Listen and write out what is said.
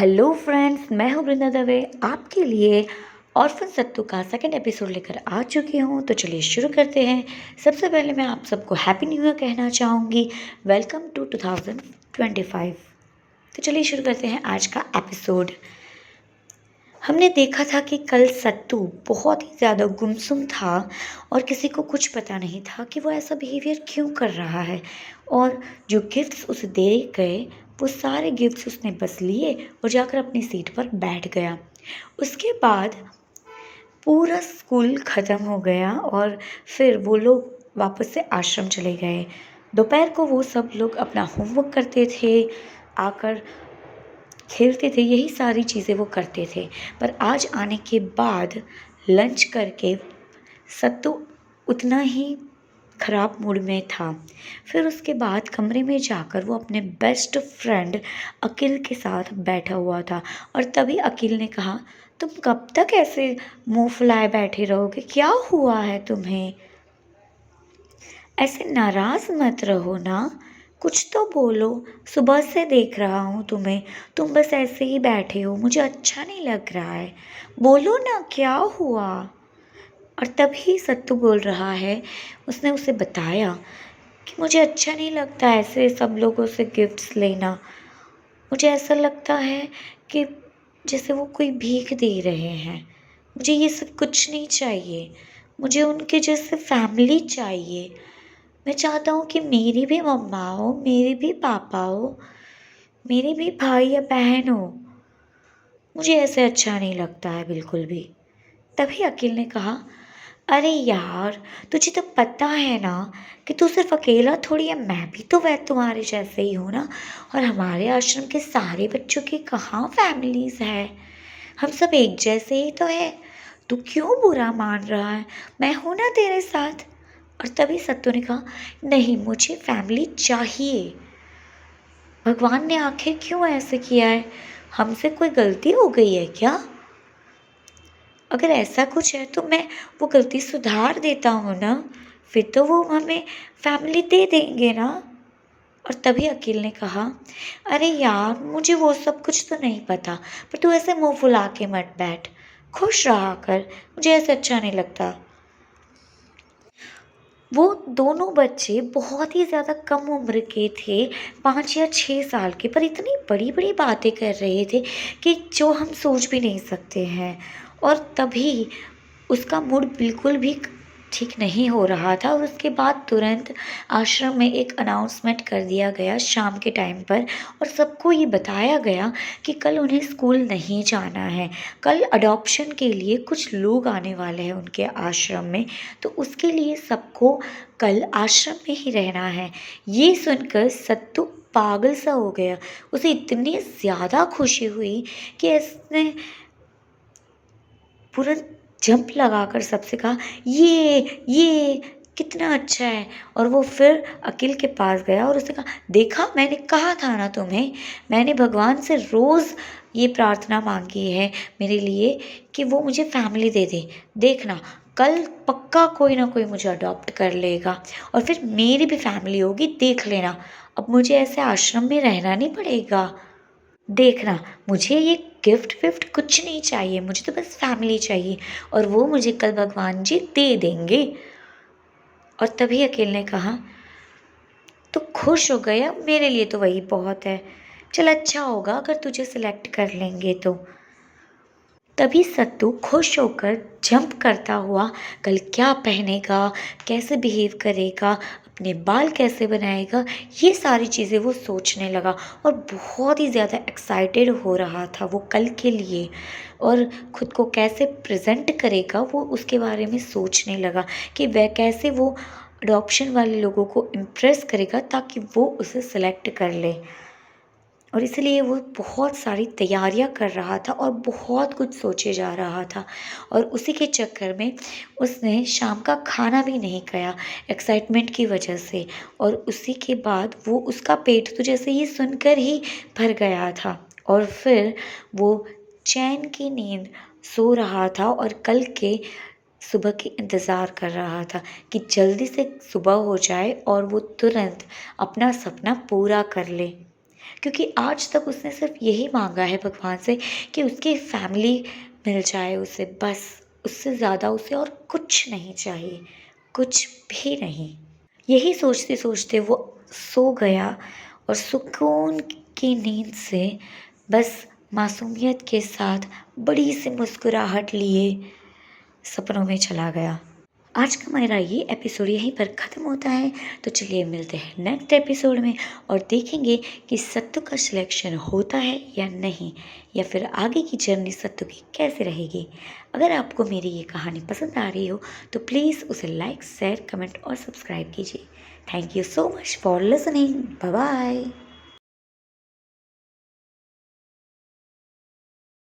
Hello friends, मैं हूँ वृंदा दवे आपके लिए ऑर्फन सत्तू का सेकंड एपिसोड लेकर आ चुकी हूँ। तो चलिए शुरू करते हैं। सबसे पहले मैं आप सबको हैप्पी न्यू ईयर कहना चाहूँगी। Welcome to 2025। तो चलिए शुरू करते हैं आज का एपिसोड। हमने देखा था कि कल सत्तू बहुत ही ज़्यादा गुमसुम था और किसी को कुछ पता नहीं था कि वो ऐसा बिहेवियर क्यों कर रहा है। और जो गिफ्ट्स उसे दे गए वो सारे गिफ्ट्स उसने बस लिए और जाकर अपनी सीट पर बैठ गया। उसके बाद पूरा स्कूल ख़त्म हो गया और फिर वो लोग वापस से आश्रम चले गए। दोपहर को वो सब लोग अपना होमवर्क करते थे, आकर खेलते थे, यही सारी चीज़ें वो करते थे। पर आज आने के बाद लंच करके सत्तू उतना ही ख़राब मूड में था। फिर उसके बाद कमरे में जाकर वो अपने बेस्ट फ्रेंड अकिल के साथ बैठा हुआ था और तभी अकिल ने कहा, तुम कब तक ऐसे मुंह फुलाए बैठे रहोगे? क्या हुआ है तुम्हें? ऐसे नाराज़ मत रहो ना, कुछ तो बोलो। सुबह से देख रहा हूँ तुम्हें, तुम बस ऐसे ही बैठे हो, मुझे अच्छा नहीं लग रहा है। बोलो ना, क्या हुआ? और तभी सत्तू बोल रहा है, उसने उसे बताया कि मुझे अच्छा नहीं लगता ऐसे सब लोगों से गिफ्ट्स लेना। मुझे ऐसा लगता है कि जैसे वो कोई भीख दे रहे हैं। मुझे ये सब कुछ नहीं चाहिए। मुझे उनके जैसे फैमिली चाहिए। मैं चाहता हूँ कि मेरी भी मम्मा हो, मेरे भी पापा हो, मेरे भी भाई या बहन हो। मुझे ऐसे अच्छा नहीं लगता है बिल्कुल भी। तभी अकील ने कहा, अरे यार, तुझे तो पता है ना कि तू सिर्फ अकेला थोड़ी है, मैं भी तो वह तुम्हारे जैसे ही हूँ ना। और हमारे आश्रम के सारे बच्चों की कहाँ फैमिलीज है, हम सब एक जैसे ही तो है। तू क्यों बुरा मान रहा है? मैं हूं ना तेरे साथ। और तभी सत्तू ने कहा, नहीं, मुझे फैमिली चाहिए। भगवान ने आखिर क्यों ऐसे किया है? हमसे कोई गलती हो गई है क्या? अगर ऐसा कुछ है तो मैं वो गलती सुधार देता हूँ ना, फिर तो वो हमें फैमिली दे देंगे ना। और तभी अकील ने कहा, अरे यार, मुझे वो सब कुछ तो नहीं पता, पर तू ऐसे मुंह फुला के मत बैठ, खुश रहा कर, मुझे ऐसे अच्छा नहीं लगता। वो दोनों बच्चे बहुत ही ज़्यादा कम उम्र के थे, 5 या 6 साल के, पर इतनी बड़ी बड़ी बातें कर रहे थे कि जो हम सोच भी नहीं सकते हैं। और तभी उसका मूड बिल्कुल भी ठीक नहीं हो रहा था और उसके बाद तुरंत आश्रम में एक अनाउंसमेंट कर दिया गया शाम के टाइम पर और सबको ये बताया गया कि कल उन्हें स्कूल नहीं जाना है। कल अडॉप्शन के लिए कुछ लोग आने वाले हैं उनके आश्रम में, तो उसके लिए सबको कल आश्रम में ही रहना है। ये सुनकर सत्तू पागल सा हो गया। उसे इतनी ज़्यादा खुशी हुई कि इसने पूरा जंप लगाकर सबसे कहा, ये कितना अच्छा है। और वो फिर अकील के पास गया और उसने कहा, देखा, मैंने कहा था ना तुम्हें, मैंने भगवान से रोज़ ये प्रार्थना मांगी है मेरे लिए कि वो मुझे फैमिली दे दे। देखना, कल पक्का कोई ना कोई मुझे अडॉप्ट कर लेगा और फिर मेरी भी फैमिली होगी, देख लेना। अब मुझे ऐसे आश्रम में रहना नहीं पड़ेगा। देखना, मुझे ये गिफ्ट विफ्ट कुछ नहीं चाहिए, मुझे तो बस फैमिली चाहिए और वो मुझे कल भगवान जी दे देंगे। और तभी अकेल ने कहा, तो खुश हो गया, मेरे लिए तो वही बहुत है। चल, अच्छा होगा अगर तुझे सिलेक्ट कर लेंगे तो। तभी सत्तू खुश होकर जंप करता हुआ कल क्या पहनेगा, कैसे बिहेव करेगा, अपने बाल कैसे बनाएगा, ये सारी चीज़ें वो सोचने लगा और बहुत ही ज़्यादा एक्साइटेड हो रहा था वो कल के लिए। और ख़ुद को कैसे प्रेजेंट करेगा वो उसके बारे में सोचने लगा कि वह कैसे वो अडॉप्शन वाले लोगों को इम्प्रेस करेगा ताकि वो उसे सेलेक्ट कर ले। और इसलिए वो बहुत सारी तैयारियां कर रहा था और बहुत कुछ सोचे जा रहा था। और उसी के चक्कर में उसने शाम का खाना भी नहीं खाया एक्साइटमेंट की वजह से। और उसी के बाद वो उसका पेट तो जैसे ये सुनकर ही भर गया था और फिर वो चैन की नींद सो रहा था और कल के सुबह की इंतज़ार कर रहा था कि जल्दी से सुबह हो जाए और वो तुरंत अपना सपना पूरा कर ले। क्योंकि आज तक उसने सिर्फ यही मांगा है भगवान से कि उसकी फैमिली मिल जाए उसे, बस उससे ज़्यादा उसे और कुछ नहीं चाहिए, कुछ भी नहीं। यही सोचते सोचते वो सो गया और सुकून की नींद से बस मासूमियत के साथ बड़ी सी मुस्कुराहट लिए सपनों में चला गया। आज का मेरा ये एपिसोड यहीं पर ख़त्म होता है। तो चलिए मिलते हैं नेक्स्ट एपिसोड में और देखेंगे कि सत्तू का सिलेक्शन होता है या नहीं, या फिर आगे की जर्नी सत्तू की कैसे रहेगी। अगर आपको मेरी ये कहानी पसंद आ रही हो तो प्लीज़ उसे लाइक, शेयर, कमेंट और सब्सक्राइब कीजिए। Thank you so much for listening. Bye bye.